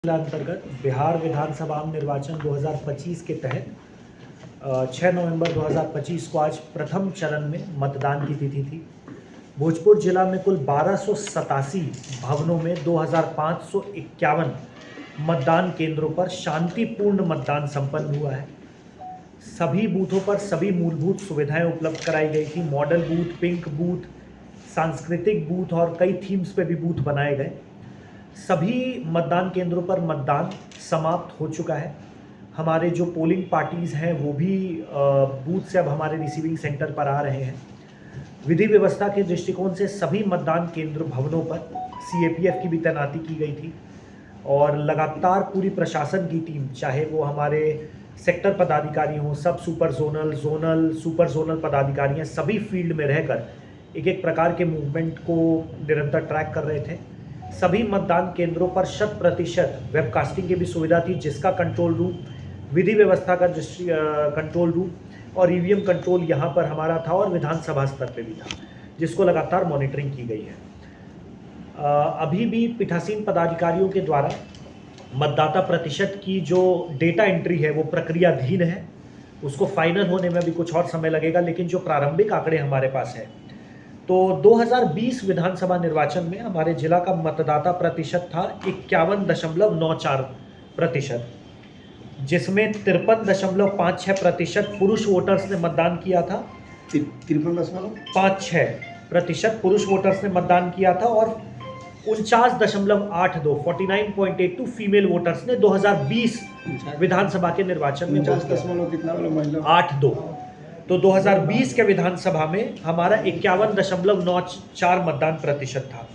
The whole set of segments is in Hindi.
अंतर्गत बिहार विधानसभा आम निर्वाचन 2025 के तहत 6 नवंबर 2025 को आज प्रथम चरण में मतदान की तिथि थी। भोजपुर जिला में कुल 1287 भवनों में 2551 मतदान केंद्रों पर शांतिपूर्ण मतदान संपन्न हुआ है। सभी बूथों पर सभी मूलभूत सुविधाएं उपलब्ध कराई गई थी। मॉडल बूथ, पिंक बूथ, सांस्कृतिक बूथ और कई थीम्स पे भी बूथ बनाए गए। सभी मतदान केंद्रों पर मतदान समाप्त हो चुका है। हमारे जो पोलिंग पार्टीज़ हैं वो भी बूथ से अब हमारे रिसीविंग सेंटर पर आ रहे हैं। विधि व्यवस्था के दृष्टिकोण से सभी मतदान केंद्र भवनों पर सीएपीएफ की भी तैनाती की गई थी और लगातार पूरी प्रशासन की टीम, चाहे वो हमारे सेक्टर पदाधिकारी हों, सब super zonal, zonal, super zonal पदाधिकारी हैं, सभी फील्ड में रहकर एक एक प्रकार के मूवमेंट को निरंतर ट्रैक कर रहे थे। सभी मतदान केंद्रों पर 100% वेबकास्टिंग की भी सुविधा थी, जिसका कंट्रोल रूम, विधि व्यवस्था का कंट्रोल रूम और ईवीएम कंट्रोल यहाँ पर हमारा था और विधानसभा स्तर पे भी था, जिसको लगातार मॉनिटरिंग की गई है। अभी भी पीठासीन पदाधिकारियों के द्वारा मतदाता प्रतिशत की जो डेटा एंट्री है वो प्रक्रियाधीन है। उसको फाइनल होने में भी कुछ और समय लगेगा, लेकिन जो प्रारंभिक आंकड़े हमारे पास है तो 2020 विधानसभा निर्वाचन में हमारे जिला का मतदाता प्रतिशत था 51.94%, जिसमें 53.56% पुरुष वोटर्स ने मतदान किया था। 53.56% पुरुष वोटर्स ने मतदान किया था और 49.82 फीमेल वोटर्स ने 2020 विधानसभा के निर्वाचन में वोट किया। 82 तो 2020 के विधानसभा में हमारा 51.94 मतदान प्रतिशत था।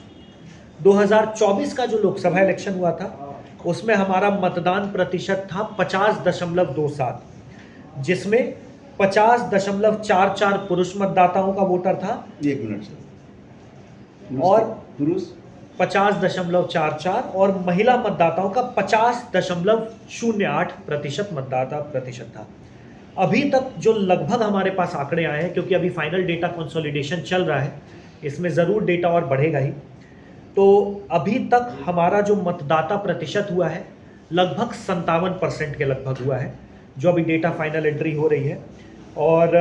2024 का जो लोकसभा इलेक्शन हुआ था उसमें हमारा मतदान प्रतिशत था 50.27, जिसमें 50.44 पुरुष मतदाताओं का वोटर था। 1 मिनट सर। और पुरुष 50.44 और महिला मतदाताओं का 50.08% मतदाता प्रतिशत था। अभी तक जो लगभग हमारे पास आंकड़े आए हैं, क्योंकि अभी फाइनल डेटा कंसोलिडेशन चल रहा है, इसमें ज़रूर डेटा और बढ़ेगा ही, तो अभी तक हमारा जो मतदाता प्रतिशत हुआ है लगभग 57% के लगभग हुआ है, जो अभी डेटा फाइनल एंट्री हो रही है। और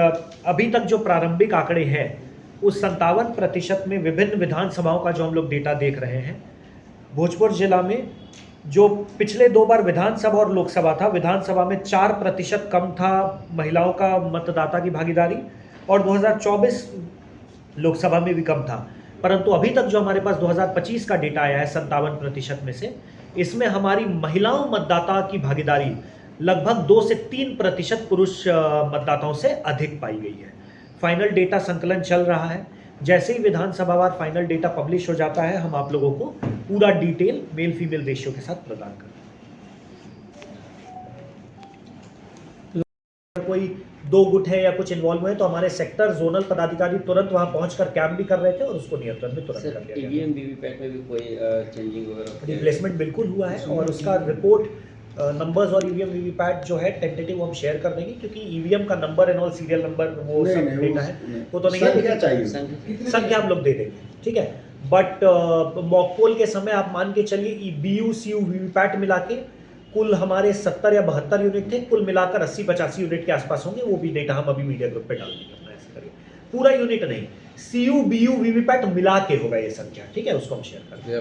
अभी तक जो प्रारंभिक आंकड़े हैं उस 57% में विभिन्न विधानसभाओं का जो हम लोग डेटा देख रहे हैं, भोजपुर जिला में जो पिछले 2 बार विधानसभा और लोकसभा था, विधानसभा में 4% कम था महिलाओं का मतदाता की भागीदारी और 2024 लोकसभा में भी कम था। परंतु अभी तक जो हमारे पास 2025 का डेटा आया है 57% में से, इसमें हमारी महिलाओं मतदाता की भागीदारी लगभग 2 से 3% पुरुष मतदाताओं से अधिक पाई गई है। फाइनल डेटा संकलन चल रहा है। जैसे ही विधानसभावार फाइनल डेटा पब्लिश हो जाता है, हम आप लोगों को पूरा डिटेल मेल फीमेल रेशियो के साथ प्रदान करेंगे। कोई 2 गुट है या कुछ इन्वॉल्व हुए तो हमारे सेक्टर जोनल पदाधिकारी तुरंत वहां पहुंचकर कैंप भी कर रहे थे और उसको नियंत्रण में तुरंत कर लिया। ईवीएम वीवीपैट में भी कोई चेंजिंग वगैरह रिप्लेसमेंट बिल्कुल हुआ है और उसका रिपोर्ट नंबर्स और ईवीएम वीवीपैट जो है टेंटेटिव हम शेयर कर देंगे, क्योंकि ईवीएम का number and all serial number वो सब डेटा है वो तो नहीं है, क्या चाहिए संख्या हम लोग दे देंगे, ठीक है। बट मॉक पोल के समय आप मान के चलिए बीयू सीयू वीवीपैट मिला के कुल हमारे 70 या 72 यूनिट थे, कुल मिलाकर 80-85 यूनिट के आसपास होंगे। वो भी डेटा हम अभी मीडिया ग्रुप पे डाल देंगे अपना, ऐसे करिए। पूरा यूनिट नहीं, सीयू बीयू वीवीपैट मिला के होगा ये संख्या, ठीक है, उसको हम शेयर कर देंगे।